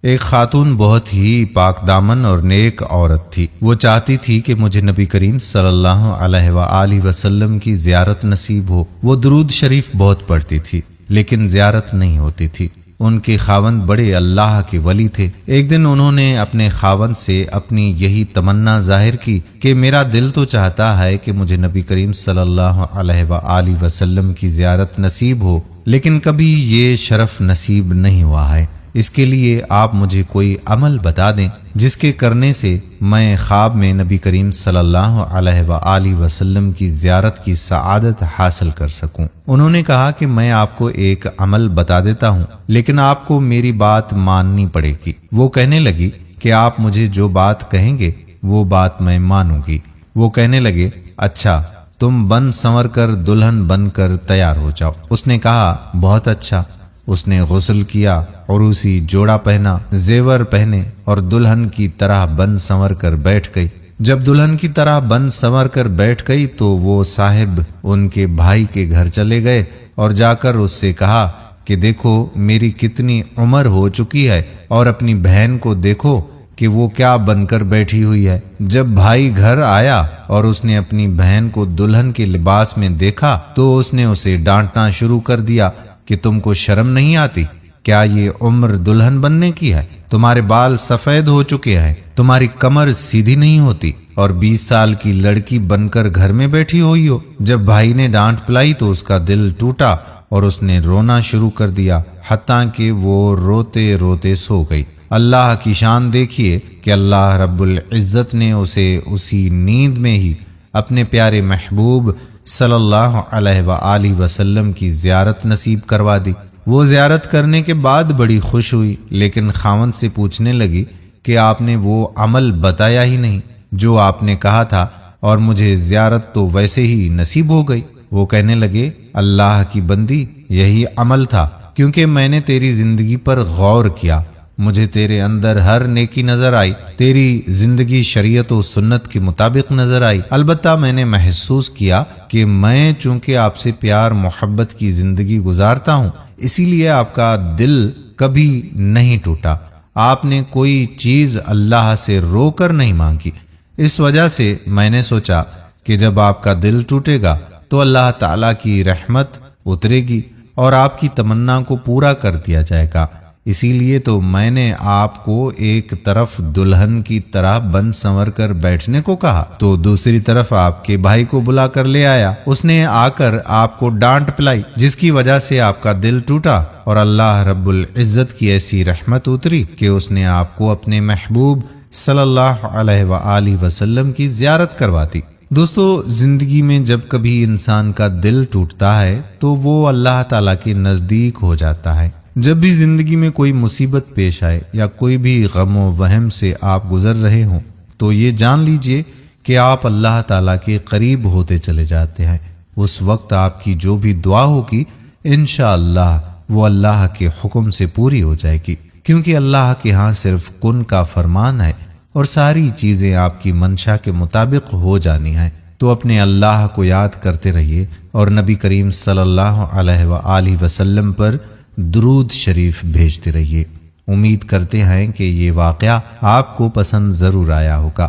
ایک خاتون بہت ہی پاک دامن اور نیک عورت تھی۔ وہ چاہتی تھی کہ مجھے نبی کریم صلی اللہ علیہ وآلہ وسلم کی زیارت نصیب ہو۔ وہ درود شریف بہت پڑھتی تھی لیکن زیارت نہیں ہوتی تھی۔ ان کے خاوند بڑے اللہ کے ولی تھے۔ ایک دن انہوں نے اپنے خاوند سے اپنی یہی تمنا ظاہر کی کہ میرا دل تو چاہتا ہے کہ مجھے نبی کریم صلی اللہ علیہ وآلہ وسلم کی زیارت نصیب ہو، لیکن کبھی یہ شرف نصیب نہیں ہوا ہے۔ اس کے لیے آپ مجھے کوئی عمل بتا دیں جس کے کرنے سے میں خواب میں نبی کریم صلی اللہ علیہ وآلہ وسلم کی زیارت کی سعادت حاصل کر سکوں۔ انہوں نے کہا کہ میں آپ کو ایک عمل بتا دیتا ہوں، لیکن آپ کو میری بات ماننی پڑے گی۔ وہ کہنے لگی کہ آپ مجھے جو بات کہیں گے وہ بات میں مانوں گی۔ وہ کہنے لگے اچھا، تم بن سنور کر دلہن بن کر تیار ہو جاؤ۔ اس نے کہا بہت اچھا۔ اس نے غسل کیا، عروسی جوڑا پہنا، زیور پہنے اور دلہن کی طرح بن سنور کر بیٹھ گئی۔ جب دلہن کی طرح بن سنور کر بیٹھ گئی تو وہ صاحب ان کے بھائی کے گھر چلے گئے اور جا کر اس سے کہا کہ دیکھو میری کتنی عمر ہو چکی ہے اور اپنی بہن کو دیکھو کہ وہ کیا بن کر بیٹھی ہوئی ہے۔ جب بھائی گھر آیا اور اس نے اپنی بہن کو دلہن کے لباس میں دیکھا تو اس نے اسے ڈانٹنا شروع کر دیا کہ تم کو شرم نہیں آتی؟ کیا یہ عمر دلہن بننے کی ہے؟ تمہارے بال سفید ہو چکے ہیں، تمہاری کمر سیدھی نہیں ہوتی اور 20 سال کی لڑکی بن کر گھر میں بیٹھی ہوئی ہو۔ جب بھائی نے ڈانٹ پلائی تو اس کا دل ٹوٹا اور اس نے رونا شروع کر دیا، حتیٰ کہ وہ روتے روتے سو گئی۔ اللہ کی شان دیکھیے کہ اللہ رب العزت نے اسے اسی نیند میں ہی اپنے پیارے محبوب صلی اللہ علیہ وآلہ وسلم کی زیارت نصیب کروا دی۔ وہ زیارت کرنے کے بعد بڑی خوش ہوئی، لیکن خاوند سے پوچھنے لگی کہ آپ نے وہ عمل بتایا ہی نہیں جو آپ نے کہا تھا، اور مجھے زیارت تو ویسے ہی نصیب ہو گئی۔ وہ کہنے لگے اللہ کی بندی، یہی عمل تھا، کیونکہ میں نے تیری زندگی پر غور کیا، مجھے تیرے اندر ہر نیکی نظر آئی، تیری زندگی شریعت و سنت کے مطابق نظر آئی۔ البتہ میں نے محسوس کیا کہ میں چونکہ آپ سے پیار محبت کی زندگی گزارتا ہوں، اسی لیے آپ کا دل کبھی نہیں ٹوٹا۔ آپ نے کوئی چیز اللہ سے رو کر نہیں مانگی۔ اس وجہ سے میں نے سوچا کہ جب آپ کا دل ٹوٹے گا تو اللہ تعالیٰ کی رحمت اترے گی اور آپ کی تمنا کو پورا کر دیا جائے گا، اسی لیے تو میں نے آپ کو ایک طرف دلہن کی طرح بن سنور کر بیٹھنے کو کہا تو دوسری طرف آپ کے بھائی کو بلا کر لے آیا۔ اس نے آ کر آپ کو ڈانٹ پلائی، جس کی وجہ سے آپ کا دل ٹوٹا اور اللہ رب العزت کی ایسی رحمت اتری کہ اس نے آپ کو اپنے محبوب صلی اللہ علیہ وآلہ وسلم کی زیارت کروا دی۔ دوستو، زندگی میں جب کبھی انسان کا دل ٹوٹتا ہے تو وہ اللہ تعالیٰ کے نزدیک ہو جاتا ہے۔ جب بھی زندگی میں کوئی مصیبت پیش آئے یا کوئی بھی غم و وہم سے آپ گزر رہے ہوں تو یہ جان لیجئے کہ آپ اللہ تعالیٰ کے قریب ہوتے چلے جاتے ہیں۔ اس وقت آپ کی جو بھی دعا ہوگی انشاءاللہ وہ اللہ کے حکم سے پوری ہو جائے گی، کیونکہ اللہ کے ہاں صرف کن کا فرمان ہے اور ساری چیزیں آپ کی منشا کے مطابق ہو جانی ہیں۔ تو اپنے اللہ کو یاد کرتے رہیے اور نبی کریم صلی اللہ علیہ وآلہ وسلم پر درود شریف بھیجتے رہیے۔ امید کرتے ہیں کہ یہ واقعہ آپ کو پسند ضرور آیا ہوگا۔